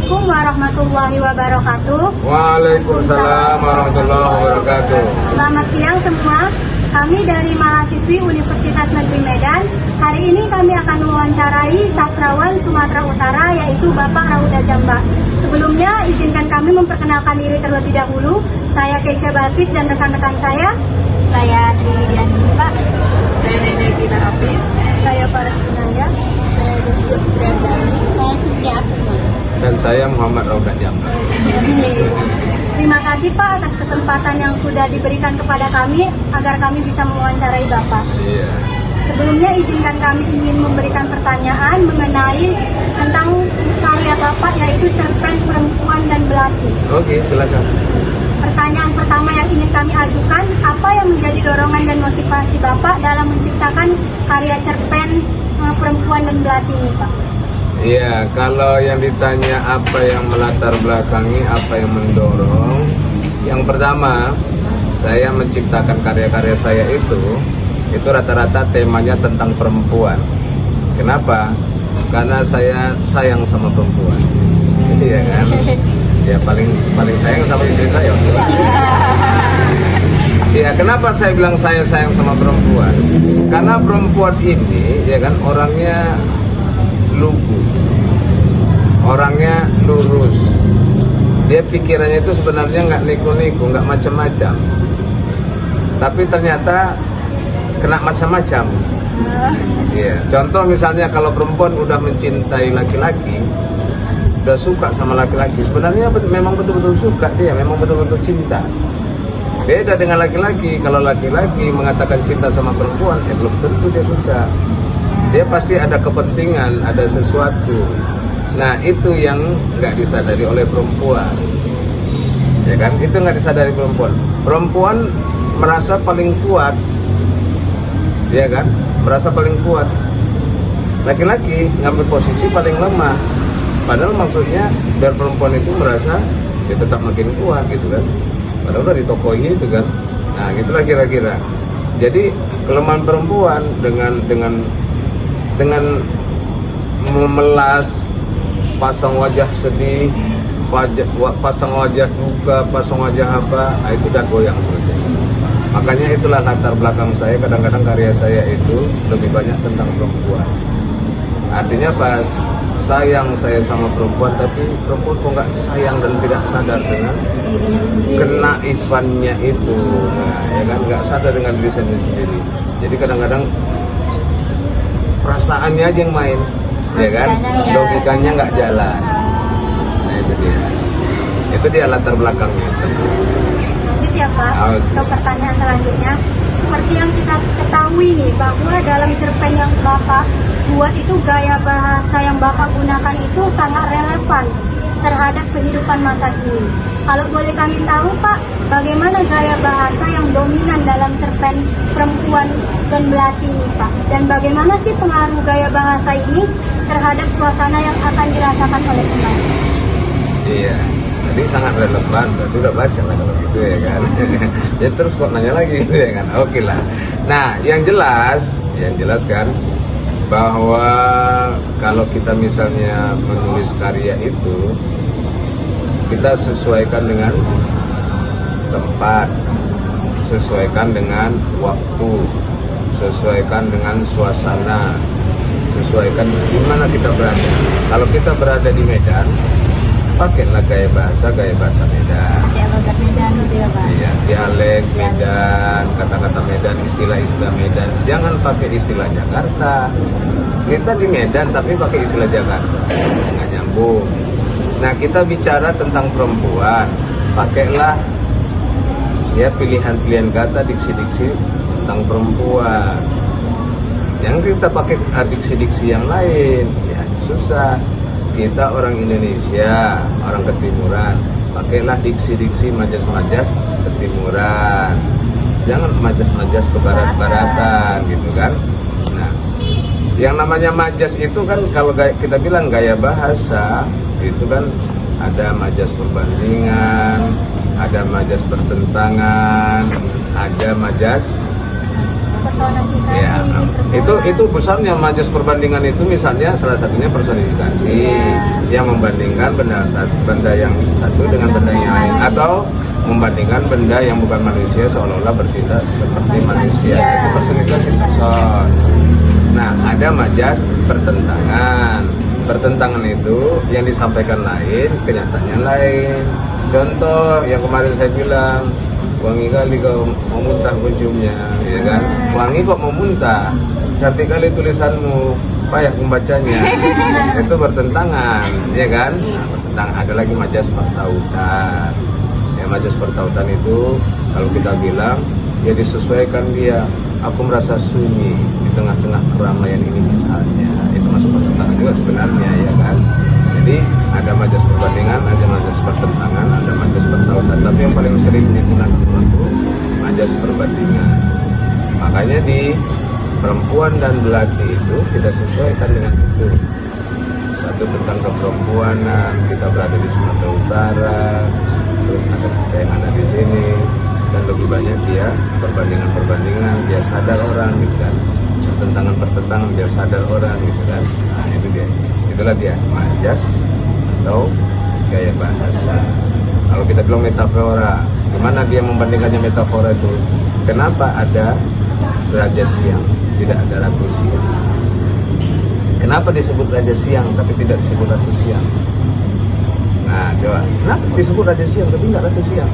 Assalamualaikum warahmatullahi wabarakatuh. Waalaikumsalam warahmatullahi wabarakatuh. Selamat siang semua. Kami dari mahasiswi Universitas Negeri Medan. Hari ini kami akan mewawancarai sastrawan Sumatera Utara, yaitu Bapak Rauda Jamba. Sebelumnya izinkan kami memperkenalkan diri terlebih dahulu. Saya Keisha Balkis dan rekan-rekan saya. Saya Tridian Pak. Saya Nenek Gina Hafiz. Saya Paras Pinaya. Saya Rizky Fitriani. Saya Cynthia Akuma. Dan saya Muhammad Rauda Jamba. Terima kasih Pak atas kesempatan yang sudah diberikan kepada kami agar kami bisa mewawancarai Bapak. Iya. Sebelumnya izinkan kami ingin memberikan pertanyaan mengenai tentang karya Bapak, yaitu Cerpen Perempuan dan Belati. Oke, silakan. Pertanyaan pertama yang ingin kami ajukan, apa yang menjadi dorongan dan motivasi Bapak dalam menciptakan karya cerpen Perempuan dan Belati ini, Pak? Iya, kalau yang ditanya apa yang melatar belakangi, apa yang mendorong, yang pertama, saya menciptakan karya-karya saya itu rata-rata temanya tentang perempuan. Kenapa? Karena saya sayang sama perempuan. Iya kan? Ya paling sayang sama istri saya. Ya, kenapa saya bilang saya sayang sama perempuan? Karena perempuan ini, ya kan, orangnya lugu, orangnya lurus. Dia pikirannya itu sebenarnya nggak niku-niku, nggak macam-macam. Tapi ternyata kena macam-macam. Iya. Contoh misalnya kalau perempuan udah mencintai laki-laki, udah suka sama laki-laki, sebenarnya memang betul-betul suka, dia memang betul-betul cinta. Beda dengan laki-laki. Kalau laki-laki mengatakan cinta sama perempuan, ya belum tentu dia suka. Dia pasti ada kepentingan, ada sesuatu. Nah, itu yang nggak disadari oleh perempuan. Ya kan? Itu nggak disadari perempuan. Perempuan merasa paling kuat. Ya kan? Merasa paling kuat. Laki-laki ngambil posisi paling lemah. Padahal maksudnya biar perempuan itu merasa dia tetap makin kuat gitu kan. Padahal udah ditokohi itu kan. Nah, gitulah kira-kira. Jadi kelemahan perempuan dengan memelas, pasang wajah sedih, pasang wajah duka, pasang wajah apa, itu udah goyang selesai. Makanya itulah latar belakang saya, kadang-kadang karya saya itu lebih banyak tentang perempuan. Artinya pas sayang saya sama perempuan, tapi perempuan kok nggak sayang dan tidak sadar dengan kenaifannya itu. Nah, ya kan, nggak sadar dengan diri sendiri. Jadi kadang-kadang perasaannya aja yang main, ya kan, logikanya nggak jalan. Nah, itu dia latar belakangnya. Lanjut ya Pak, untuk pertanyaan selanjutnya, seperti yang kita ketahui nih, bahwa dalam cerpen yang Bapak buat itu gaya bahasa yang Bapak gunakan itu sangat relevan terhadap kehidupan masa kini. Kalau boleh kami tahu Pak, bagaimana gaya bahasa yang dominan dalam cerpen Perempuan dan Belati ini Pak? Dan bagaimana sih pengaruh gaya bahasa ini terhadap suasana yang akan dirasakan oleh pembaca? Iya, tadi sangat relevan, berarti udah baca lah kalau gitu ya kan. Ya terus kok nanya lagi gitu ya kan, oke lah. Nah, yang jelas kan bahwa kalau kita misalnya menulis karya itu, kita sesuaikan dengan tempat, sesuaikan dengan waktu, sesuaikan dengan suasana, sesuaikan di mana kita berada. Kalau kita berada di Medan, pakailah gaya bahasa Medan. Dialog Medan gitu ya Pak. Iya, dialek Medan, kata-kata Medan, istilah-istilah Medan. Jangan pakai istilah Jakarta. Kita di Medan tapi pakai istilah Jakarta, nggak nyambung. Nah, kita bicara tentang perempuan, pakailah ya pilihan-pilihan kata, diksi-diksi tentang perempuan. Yang kita pakai diksi-diksi yang lain, ya susah. Kita orang Indonesia, orang Ketimuran, pakailah diksi-diksi majas-majas Ketimuran. Jangan majas-majas ke barat-baratan gitu kan. Nah, yang namanya majas itu kan kalau kita bilang gaya bahasa, itu kan ada majas perbandingan, ada majas pertentangan, ada majas pesona kita Ya, sih, itu besarnya majas perbandingan itu misalnya salah satunya personifikasi yang membandingkan benda yang satu dengan benda yang lain atau membandingkan benda yang bukan manusia seolah-olah bertindak seperti manusia. Itu personifikasi person. Nah, ada majas pertentangan. Pertentangan itu yang disampaikan lain, kenyataannya lain. Contoh yang kemarin saya bilang, wangi kali kau mau muntah kunciumnya, ya kan? Wangi kok mau muntah, cantik kali tulisanmu, payah membacanya. Itu bertentangan, ya kan? Nah, bertentangan. Ada lagi majas pertautan. Ya, majas pertautan itu kalau kita bilang, ya disesuaikan dia. Aku merasa sunyi di tengah-tengah keramaian ini misalnya. Itu masuk pertentangan juga sebenarnya, ya kan? Jadi ada majas perbandingan, ada majas pertentangan, ada majas pertautan. Tapi yang paling sering digunakan itu majas perbandingan. Makanya di perempuan dan belati itu kita sesuaikan dengan itu. Satu tentang keperempuanan, kita berada di Sumatera Utara, terus ada yang ada di sini, dan lebih banyak dia perbandingan-perbandingan, biar sadar orang gitu kan. Pertentangan-pertentangan biar sadar orang gitu kan. Nah itu dia. Itulah dia majas atau gaya bahasa. Kalau kita bilang metafora, gimana dia membandingkannya metafora itu? Kenapa ada raja siang, tidak ada ratu siang? Kenapa disebut raja siang tapi tidak disebut ratu siang? Nah coba, kenapa disebut raja siang tapi nggak ratu siang?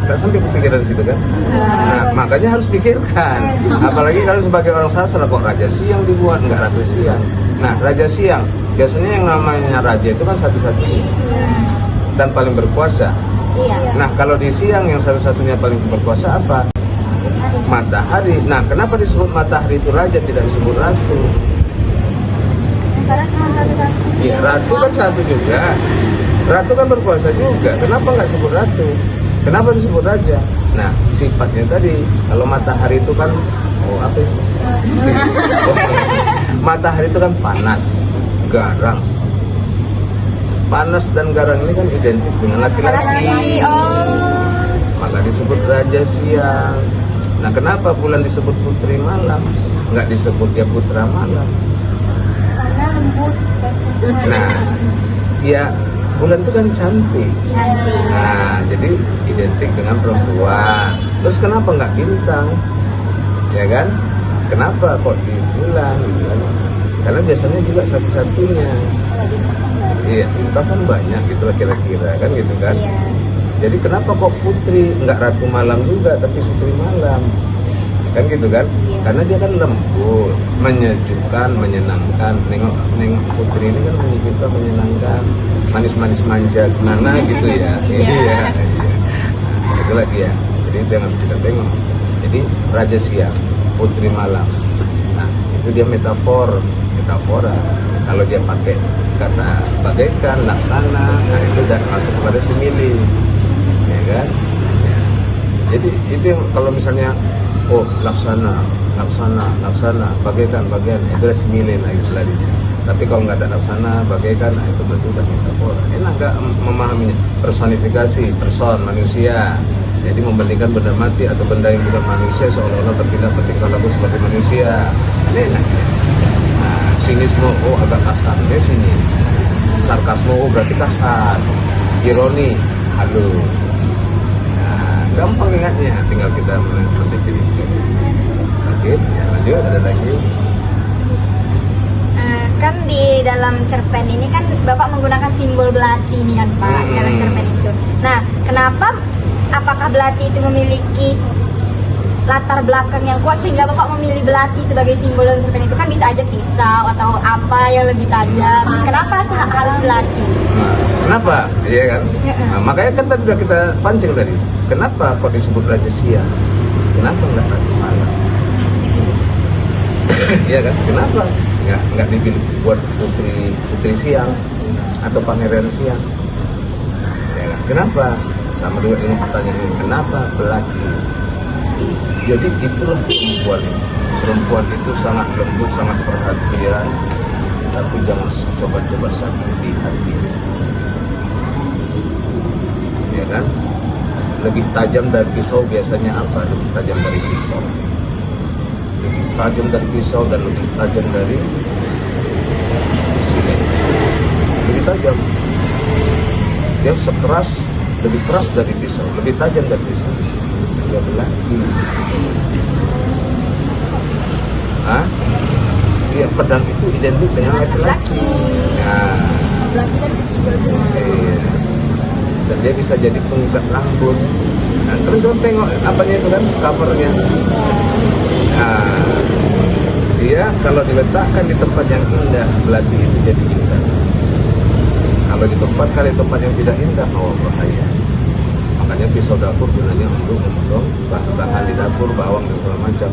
Nggak sampai kepikiran situ kan? Nah, makanya harus pikirkan. Apalagi kalau sebagai orang sastra kok raja siang dibuat, nggak ratu siang. Nah, raja siang biasanya yang namanya raja itu kan satu-satunya dan paling berkuasa. Nah, kalau di siang yang satu-satunya paling berkuasa apa? Matahari. Nah, kenapa disebut matahari itu raja tidak disebut ratu? karena cuma satu-satu. Iya, ratu kan satu juga. Ratu kan berkuasa juga. Kenapa nggak disebut ratu? Kenapa disebut raja? Nah, sifatnya tadi, kalau matahari itu kan, apa itu? Matahari itu kan panas, garang. Panas dan garang ini kan identik dengan laki-laki. Maka disebut raja siang. Nah, kenapa bulan disebut putri malam? Nggak disebut dia putra malam. Karena lembut. Nah, ya bulan itu kan cantik. Nah, jadi identik dengan perempuan. Terus kenapa nggak bintang? Ya kan? Kenapa kok di bulan? Gitu kan? Karena biasanya juga satu-satunya. Iya, bintang kan banyak gitu lah kira-kira kan gitu kan. Jadi kenapa kok putri nggak ratu malam juga tapi putri malam? Kan gitu kan? Karena dia kan lembut, menyejukkan, menyenangkan. Nengok putri ini kan menyejukkan, menyenangkan, manis-manis manja gimana gitu ya. Iya. Nah, itulah dia. Jadi itu yang harus kita tengok. Jadi raja siang, putri malam. Nah, itu dia metafora. Kalau dia pakai kata bagaikan, laksana, nah itu udah masuk kepada simile. Ya kan? Ya. Jadi itu yang kalau misalnya laksana, bagaikan, itu adalah simile lah istilahnya. Tapi kalau nggak ada laksana, bagaikan, nah itu berarti udah metafora. Enak nggak memahaminya? Personifikasi, person, manusia. Jadi membandingkan benda mati atau benda yang bukan manusia seolah-olah bertingkah laku seperti manusia. Ini enak. Nah, sinisme, agak kasar, dia sinis. Sarkasme, berarti kasar. Ironi, halus. Gampang ingatnya, tinggal kita mendefinisikan. Oke, ya lanjut, ada lagi. Kan di dalam cerpen ini kan Bapak menggunakan simbol belati nih kan Pak, dalam cerpen itu. Nah, kenapa? Apakah belati itu memiliki latar belakang yang kuat sehingga Bapak memilih belati sebagai simbol dalam cerpen itu? Kan bisa aja pisau atau apa yang lebih tajam. Kenapa harus belati? Nah, kenapa? Iya kan? Nah, makanya kan tadi udah kita pancing tadi. Kenapa kok disebut raja siang? Kenapa nggak ratu malam? Iya kan? Kenapa nggak dipilih buat putri siang atau pangeran siang? Ya kan? Kenapa? Sama juga dengan pertanyaan ini. Kenapa belati? Jadi itulah perempuan. Perempuan itu sangat lembut, sangat perhatian, tapi jangan coba-coba sakiti hati. Ya kan? lebih tajam dari pisau biasanya apa? Lebih tajam dari pisau. Lebih tajam dari pisau dan lebih tajam dari silet. Lebih tajam. Dia sekeras, lebih keras dari pisau, lebih tajam dari pisau. Dia belati. Hah? Iya, pedang itu identik dengan laki-laki. Nah, Belati kan kecil tuh. iya. Dan dia bisa jadi pengikat rambut. Nah, terus tengok apanya itu kan, covernya. Nah, dia kalau diletakkan di tempat yang indah, belati itu jadi indah. Kalau ditempatkan di tempat yang tidak indah, bahaya. Makanya pisau dapur gunanya untuk memotong bahan di dapur, bawang dan segala macam.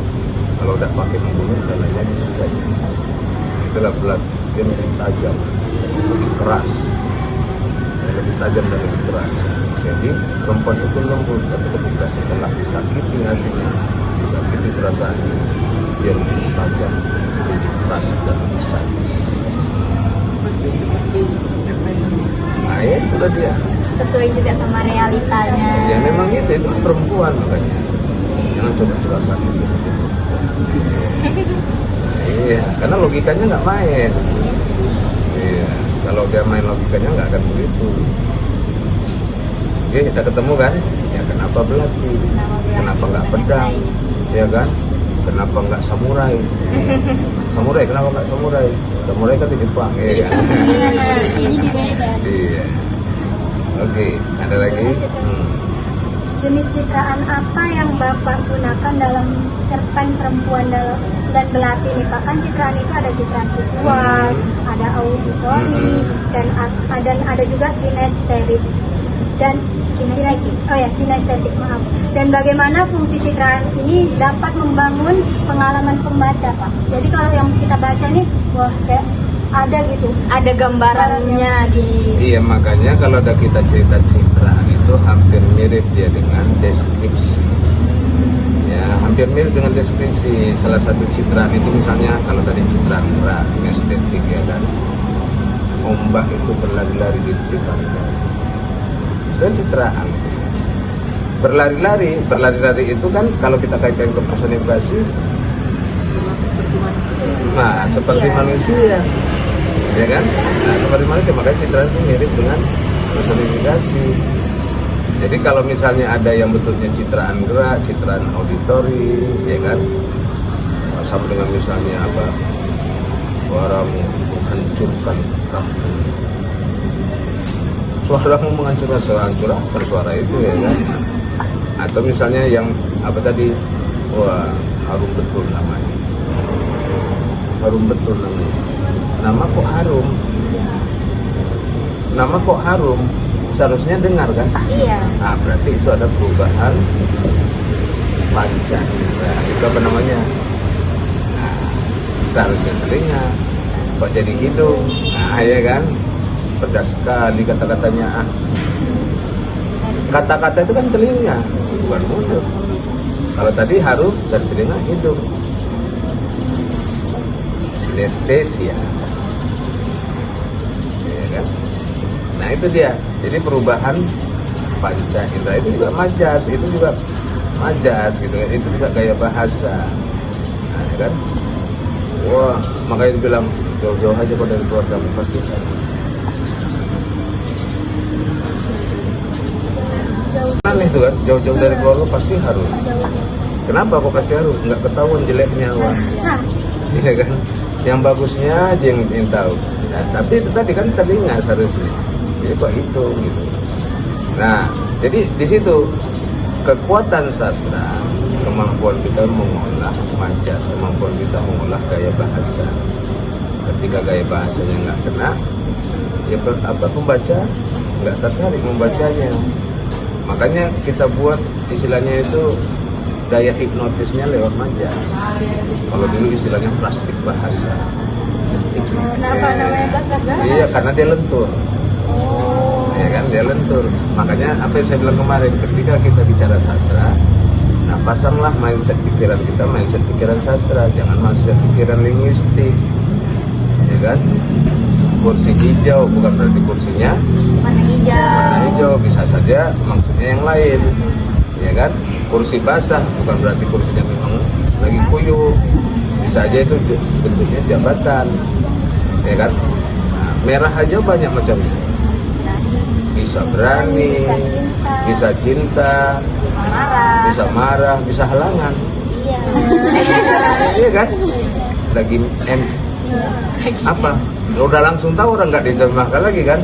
Kalau udah pakai membunuh, jalannya bisa saja. Itulah belati, dia lebih tajam, lebih keras, lebih tajam dan lebih keras. Jadi perempuan itu lembut, tapi ketika setelah disakiti hatinya, disakiti perasaannya, dia lebih tajam, lebih keras dan lebih sadis. Masih seperti cerpen. Nah, ya itulah dia. Sesuai juga sama realitanya. Ya memang itu perempuan makanya. Jangan coba jelasan itu. Iya, karena logikanya nggak main. Iya, kalau dia main logikanya nggak akan begitu. Oke, kita ketemu kan? Ya kenapa belati? Kenapa nggak pedang? Ya kan? Kenapa nggak samurai? Samurai, kenapa nggak samurai? Samurai kan di Jepang, ya kan? Ini di Medan. Iya. Oke, ada lagi? Jenis citraan apa yang Bapak gunakan dalam cerpen perempuan dan belati ini Pak? Kan citraan itu ada citraan visual, ada auditori, dan ada juga kinestetik dan kinestetik, maaf. Dan bagaimana fungsi citraan ini dapat membangun pengalaman pembaca Pak? Jadi kalau yang kita baca nih, wah kayak ada gitu. Ada gambarannya di. Iya, makanya kalau ada kita cerita citraan itu hampir mirip dia dengan deskripsi. Ya, hampir mirip dengan deskripsi. Salah satu citraan itu misalnya kalau tadi citraan gerak, estetik ya kan. Ombak itu berlari-lari di tepi pantai. Itu citraan. Berlari-lari itu kan kalau kita kaitkan ke personifikasi, nah seperti manusia. Ya kan? Nah, seperti manusia, makanya citraan itu mirip dengan personifikasi. Jadi kalau misalnya ada yang bentuknya citraan gerak, citraan auditori, ya kan? Sama dengan misalnya apa? Suaramu menghancurkan kampung. Suaramu menghancurkan sehancur-hancur suara itu, ya kan? Atau misalnya yang apa tadi? Wah, harum betul namanya. Harum betul namanya. Nama kok harum? Nama kok harum? Seharusnya dengar kan? Iya. Nah, berarti itu ada perubahan panca. Nah, itu apa namanya? Nah, seharusnya telinga, kok jadi hidung? Nah, ya kan? Pedas sekali kata-katanya. Kata-kata itu kan telinga, bukan mulut. Kalau tadi harum dari telinga, hidung. Sinestesia. Ya kan? Nah itu dia. Jadi perubahan panca indera itu juga majas, itu juga majas gitu kan. Itu juga gaya bahasa. Nah, ya kan? Wah, makanya dibilang jauh-jauh aja kok dari keluarga pasti kan. Aneh itu kan, jauh-jauh dari keluarga pasti harum. Kenapa kok pasti harum? Nggak ketahuan jeleknya wah. Iya kan? Yang bagusnya aja yang tahu. Nah, tapi itu tadi kan telinga seharusnya. Jadi kok itu gitu. Nah, jadi di situ kekuatan sastra, kemampuan kita mengolah majas, kemampuan kita mengolah gaya bahasa. Ketika gaya bahasanya nggak kena, ya pembaca nggak tertarik membacanya. Makanya kita buat istilahnya itu daya hipnotisnya lewat majas. Kalau dulu istilahnya plastik bahasa. Kenapa namanya bahasa? Iya, karena dia lentur. Ya kan, dia lentur. Makanya apa yang saya bilang kemarin, ketika kita bicara sastra, nah pasanglah mindset pikiran kita, mindset pikiran sastra, jangan mindset pikiran linguistik. Ya kan? Kursi hijau bukan berarti kursinya Warna hijau. warna hijau, bisa saja maksudnya yang lain. ya kan? Kursi basah bukan berarti kursinya memang lagi kuyup, bisa aja itu bentuknya jabatan, ya kan? Nah, merah aja banyak macamnya, bisa berani, bisa cinta, bisa marah, bisa halangan, Iya. iya kan? Lagi apa? Udah langsung tahu orang, nggak diterjemahkan lagi kan?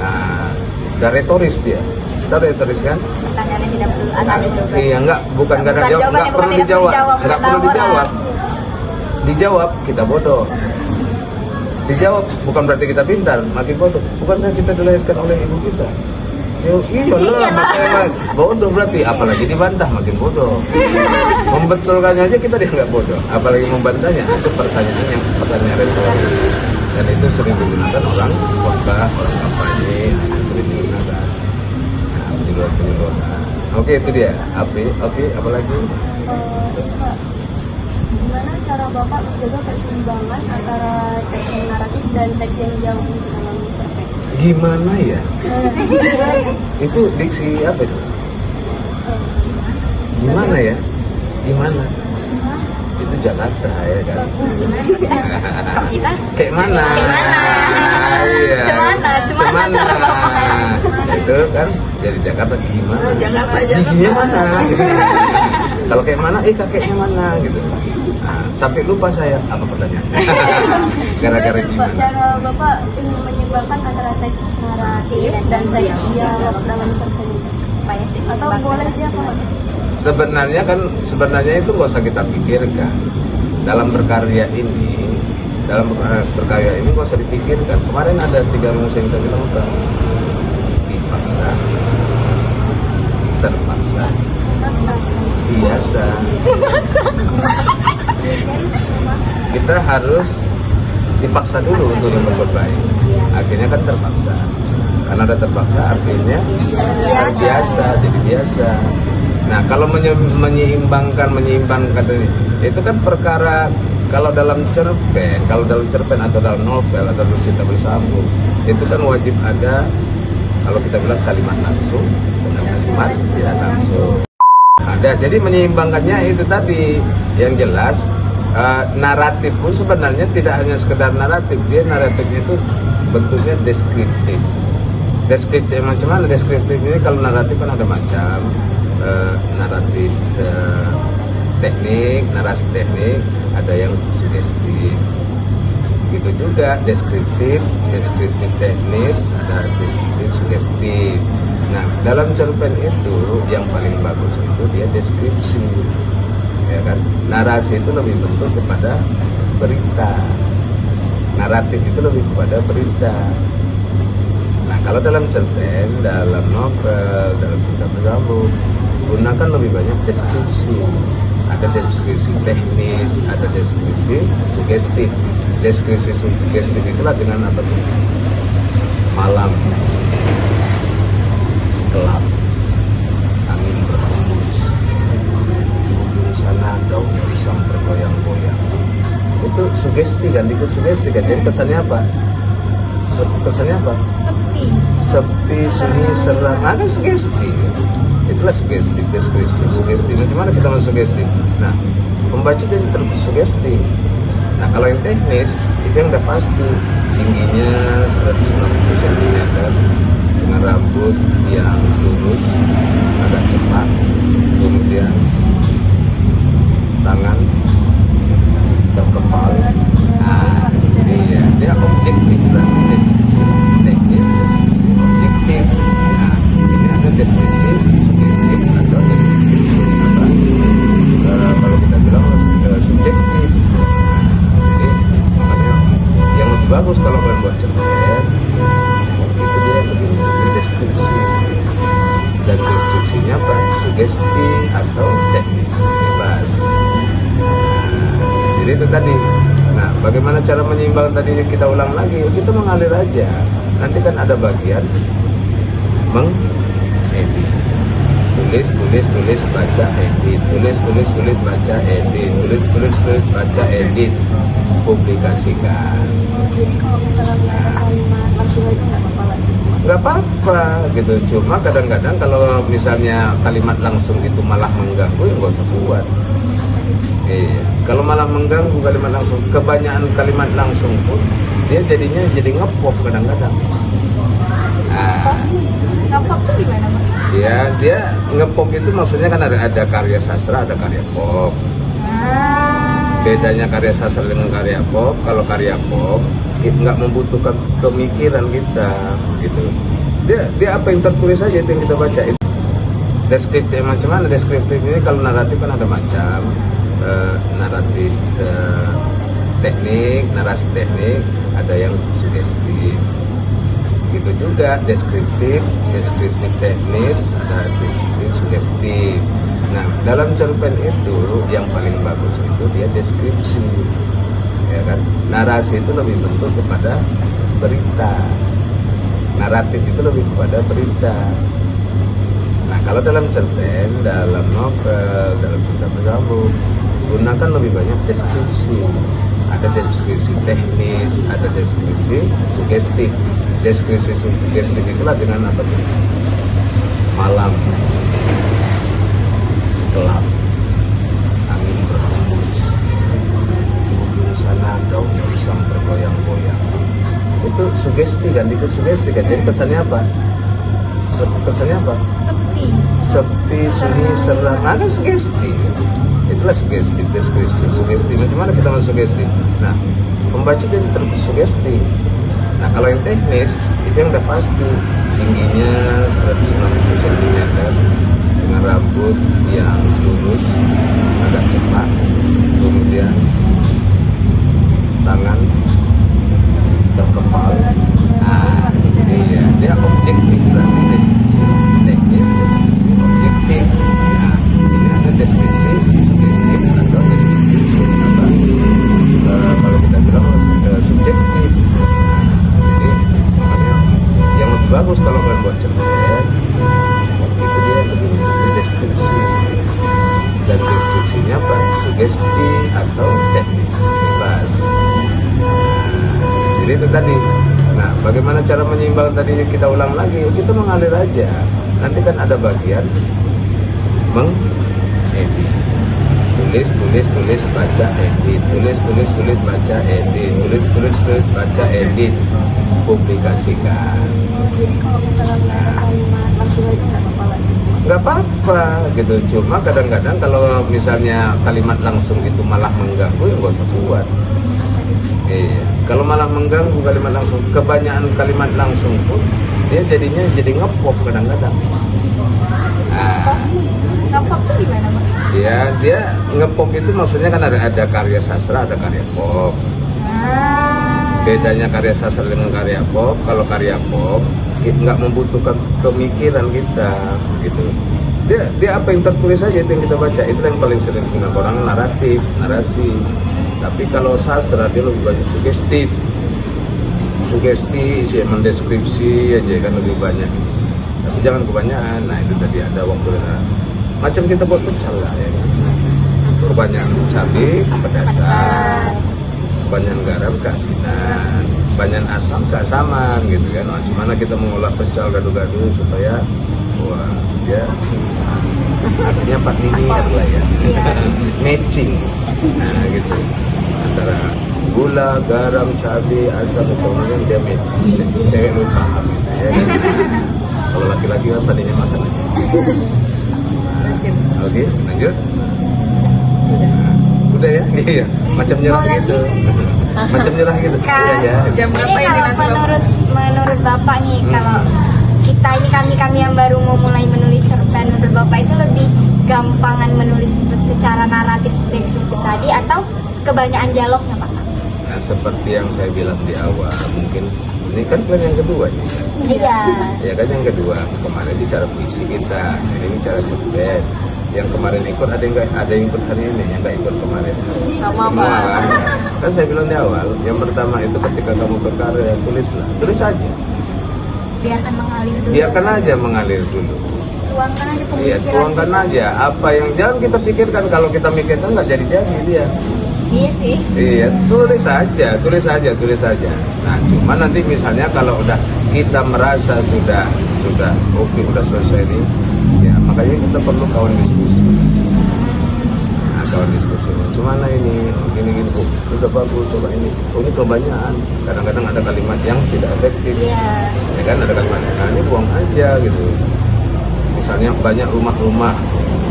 Nah, udah retoris dia, udah retoris kan? Pertanyaannya tidak perlu ada jawaban. Iya, bukan nggak ada Bukan jawab, jawabannya, nggak bukan perlu tidak dijawab, perlu dijawab, nggak udah perlu tahu dijawab. Dijawab kita bodoh. Dijawab bukan berarti kita pintar, makin bodoh. Bukankah kita dilahirkan oleh ibu kita? Iya lah, makanya bodoh berarti, apalagi dibantah makin bodoh. Membetulkannya aja kita dianggap bodoh, apalagi membantahnya. Itu pertanyaan retoris, dan itu sering digunakan orang khotbah, orang kampanye, sering digunakan. Nah, penyeluruhan. Oke, itu dia. Oke, apalagi? Pak, gimana cara Bapak menjaga keseimbangan antara teks yang naratif dan teks yang jauh dalam cerpen? Gimana ya? Itu diksi apa itu? Gimana ya? Gimana? Itu Jakarta ya kan? Kita Kayak mana? Iya. Cemana cara Bapak? Itu kan dari Jakarta gimana? Giginya mana? Gitu. Kalau kayak mana? Kakeknya mana? Gitu. Nah, sampai lupa saya apa pertanyaannya. Gara-gara Pak, gimana? cara Bapak ingin menyeimbangkan antara teks naratif dan teks dialog dalam cerpen itu? supaya Atau seimbang. boleh dia Pak? Sebenarnya itu nggak usah kita pikirkan dalam berkarya ini. Berkarya ini nggak usah dipikirkan. Kemarin ada 3 rumus yang saya bilang kan, dipaksa, terpaksa, biasa. Kita harus dipaksa dulu untuk yang berbuat baik. Akhirnya kan terpaksa. Karena ada terpaksa artinya biasa, jadi biasa. Nah, kalau menyeimbangkan itu kan perkara. Kalau dalam cerpen atau dalam novel atau dalam cerita bersambung, itu kan wajib ada, kalau kita bilang kalimat langsung dengan kalimat tidak langsung. Ada, jadi menyeimbangkannya itu tadi yang jelas. Naratif pun sebenarnya tidak hanya sekedar naratif, dia naratifnya itu bentuknya deskriptif. Deskriptif macam mana? Deskriptif ini kalau naratif kan ada macam naratif teknik, narasi teknik, ada yang sugestif. Gitu juga deskriptif teknis, ada deskriptif sugestif. Nah, dalam cerpen itu yang paling bagus itu dia deskripsi. Ya kan? Narasi itu lebih bentuk kepada berita. Naratif itu lebih kepada berita. Nah, kalau dalam cerpen, dalam novel, dalam cerita bersambung, gunakan lebih banyak deskripsi. Ada deskripsi teknis, ada deskripsi sugestif. Deskripsi sugestif itulah dengan apa tuh? Malam, gelap, angin berhembus, ujung sana daun pisang bergoyang-goyang. Itu sugesti kan, ikut sugesti kan. Jadi pesannya apa? Pesannya apa? Sepi, sunyi, seram. Ada sugesti. Itulah sugesti, deskripsi, sugesti. Nah, gimana kita mensugesti? Nah, pembaca jadi tersugesti. Nah, kalau yang teknis, itu yang udah pasti. Tingginya 190 cm, dengan rambut yang lurus, agak cepat. Kemudian tangan terkepal. Nah, iya, dia objektif lah. Deskripsi teknis, deskripsi objektif. Nah, ini ada deskripsi sugestif atau deskripsi apa? Kalau kita bilang subjektif. Jadi makanya yang lebih bagus kalau kalian buat cerpen itu dia lebih deskripsi, dan deskripsinya apa? Sugesti atau teknis, bebas. Jadi itu tadi. Nah, bagaimana cara menyeimbang tadi kita ulang lagi? Kita mengalir aja. Nanti kan ada bagian mengedit, tulis baca edit, tulis baca edit, tulis baca edit, publikasikan. Jadi kalau misalnya ada kalimat laki-laki nggak apa-apa lagi. Nggak apa-apa gitu, cuma kadang-kadang kalau misalnya kalimat langsung itu malah mengganggu, ya nggak usah buat. Iya, kalau malah mengganggu kalimat langsung, kebanyakan kalimat langsung pun dia jadinya jadi ngepop kadang-kadang. Nah, Ngapok tuh gimana mas? ya dia ngepop itu maksudnya kan ada karya sastra, ada karya pop. Bedanya karya sastra dengan karya pop, kalau karya pop itu nggak membutuhkan pemikiran kita gitu. Dia apa yang tertulis aja itu yang kita baca. Itu deskriptif macam mana? Deskriptif ini kalau naratif kan ada macam naratif teknik, narasi teknik, ada yang sugestif. Gitu juga deskriptif teknis, ada deskriptif sugestif. Nah, dalam cerpen itu yang paling bagus itu dia deskripsi, ya kan? Narasi itu lebih bentuk kepada berita, naratif itu lebih kepada berita. Nah, kalau dalam cerpen, dalam novel, dalam cerita bersambung, gunakan lebih banyak deskripsi. Ada deskripsi teknis, ada deskripsi sugestif. Deskripsi sugestif itulah dengan apa tuh? Malam, gelap, angin berhembus, di ujung sana daun pisang bergoyang-goyang. Itu sugesti kan, ikut sugesti kan. Jadi pesannya apa? Pesannya apa? Sepi, sunyi, seram. Ada sugesti. Itulah sugesti, deskripsi, sugesti. Bagaimana kita mensugesti? Nah, pembaca jadi tersugesti. Nah, kalau yang teknis itu yang udah pasti, tingginya 190 cm dengan rambut yang lurus, agak cepat, kemudian tangan terkepal. Nah, iya, dia objektif berarti deskripsi teknis, deskripsi objektif. Nah, ini ada deskripsi sugestif atau deskripsi kalau kita bilang subjektif. Jadi makanya yang lebih bagus kalau kalian buat cerpen itu dia lebih memilih deskripsi, dan deskripsinya apa? Sugesti atau teknis bebas. Jadi itu tadi. Nah, bagaimana cara menyimbang tadi kita ulang lagi? Kita mengalir aja. Nanti kan ada bagian mengedit. Tulis baca edit. Tulis baca edit. Tulis baca edit. Publikasikan. Jadi kalau misalnya ada kalimat laki-laki nggak apa-apa lagi. Nggak apa-apa gitu, cuma kadang-kadang kalau misalnya kalimat langsung itu malah mengganggu, ya nggak usah buat. Iya, kalau malah mengganggu kalimat langsung, kebanyakan kalimat langsung pun dia jadinya jadi ngepop kadang-kadang. Nah, Ngapok tuh gimana mas? ya dia ngepop itu maksudnya kan ada karya sastra, ada karya pop. Bedanya karya sastra dengan karya pop, kalau karya pop itu nggak membutuhkan pemikiran kita gitu. Dia apa yang tertulis aja itu yang kita baca. Itu yang paling sering digunakan orang, naratif, narasi. Tapi kalau sastra dia lebih banyak sugesti, isi mendeskripsi aja kan lebih banyak. Tapi jangan kebanyakan. Nah, itu tadi ada waktu macam kita buat pecel lah ya kan. Kebanyakan cabai, pedasan, kebanyakan garam, keasinan, kebanyakan asam, keasaman gitu kan. Nah, gimana kita mengolah pecel gado-gado supaya wah dia artinya 4 linear lah ya. Matching. Nah gitu, antara gula, garam, cabai, asam, semuanya dia matching. Cewek lu paham gitu ya kan? Kalau laki-laki kan tadinya makan aja. Oke, lanjut. Nah, udah ya? Iya, macam nyerah gitu. Macam nyerah gitu. Iya ya. Ini kalau menurut bapak nih, kalau kita ini kami yang baru mau mulai menulis cerpen, menurut bapak itu lebih gampangan menulis secara naratif teknis tadi atau kebanyakan dialognya pak? Nah, seperti yang saya bilang di awal, mungkin ini kan plan yang kedua nih. Iya. Ya kan yang kedua, kemarin bicara puisi kita, ini bicara cerpen. Yang kemarin ikut ada yang ikut hari ini, yang nggak ikut kemarin. Sama Semua Pak. kan. Kan saya bilang di awal, yang pertama itu ketika kamu berkarya, tulis aja. Biarkan mengalir dulu. Biarkan aja mengalir dulu. tuangkan aja Iya, pemikiran tuangkan kita. aja. Apa yang jangan kita pikirkan, kalau kita mikirkan nggak jadi-jadi dia. Iya sih. Iya, tulis saja. Nah, cuma nanti misalnya kalau udah kita merasa sudah oke, udah selesai nih, ya makanya kita perlu kawan diskusi. Nah, kawan diskusi. Cuma ini, gini, oh, udah bagus, coba ini. Oh, ini kebanyakan. Kadang-kadang ada kalimat yang tidak efektif. Iya. Ya kan, ada kalimat, nah ini buang aja gitu. Misalnya banyak rumah-rumah,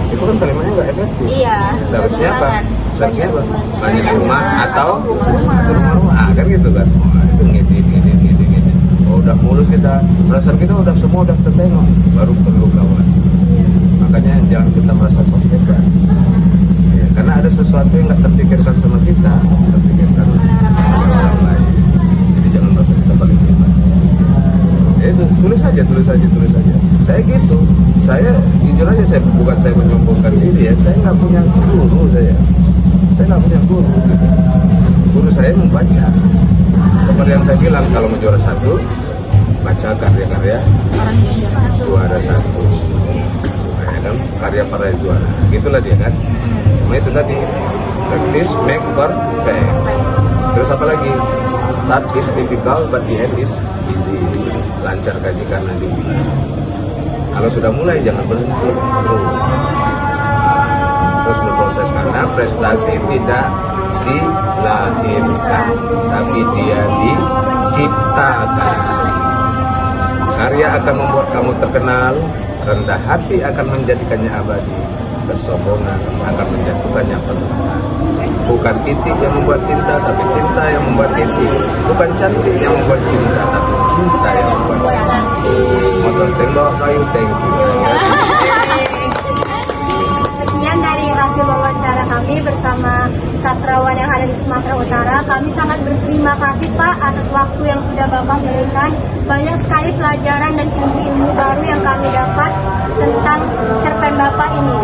itu kan kalimatnya nggak efektif. Iya. Seharusnya apa? Banget. Seharusnya apa? Banyak rumah atau rumah. rumah. Kan gitu kan. Oh, itu ngiti. Oh, udah mulus kita, perasaan kita udah semua udah tertengok, baru perlu kawan. Makanya jangan kita merasa sok hebat. Ya, karena ada sesuatu yang nggak terpikirkan sama kita, terpikirkan sama orang lain. Jadi jangan merasa kita paling hebat. Ya itu, tulis aja. Saya gitu. Saya jujur aja, bukan saya menyombongkan diri ya. Saya nggak punya guru saya nggak punya guru. Guru saya membaca. Seperti yang saya bilang, kalau mau juara satu, baca karya-karya juara satu. Nah, ya kan, karya para juara. Gitulah dia kan. Cuma itu tadi, practice make perfect. Terus apa lagi? Start is difficult but the end is easy. Lancarkan jika nanti. Kalau sudah mulai jangan berhenti. Terus berproses, karena prestasi tidak dilahirkan, tapi dia diciptakan. Karya akan membuat kamu terkenal, rendah hati akan menjadikannya abadi, kesombongan akan menjatuhkannya perlahan. Bukan titik yang membuat tinta, tapi tinta yang membuat titik. Bukan cantik yang membuat cinta, tapi cinta yang membuat cantik. Motor tembok kayu, thank you. Sekian dari hasil wawancara kami bersama sastrawan yang ada di Sumatera Utara. Kami sangat berterima kasih Pak atas waktu yang sudah Bapak berikan. Banyak sekali pelajaran dan ilmu-ilmu baru yang kami dapat tentang cerpen Bapak ini.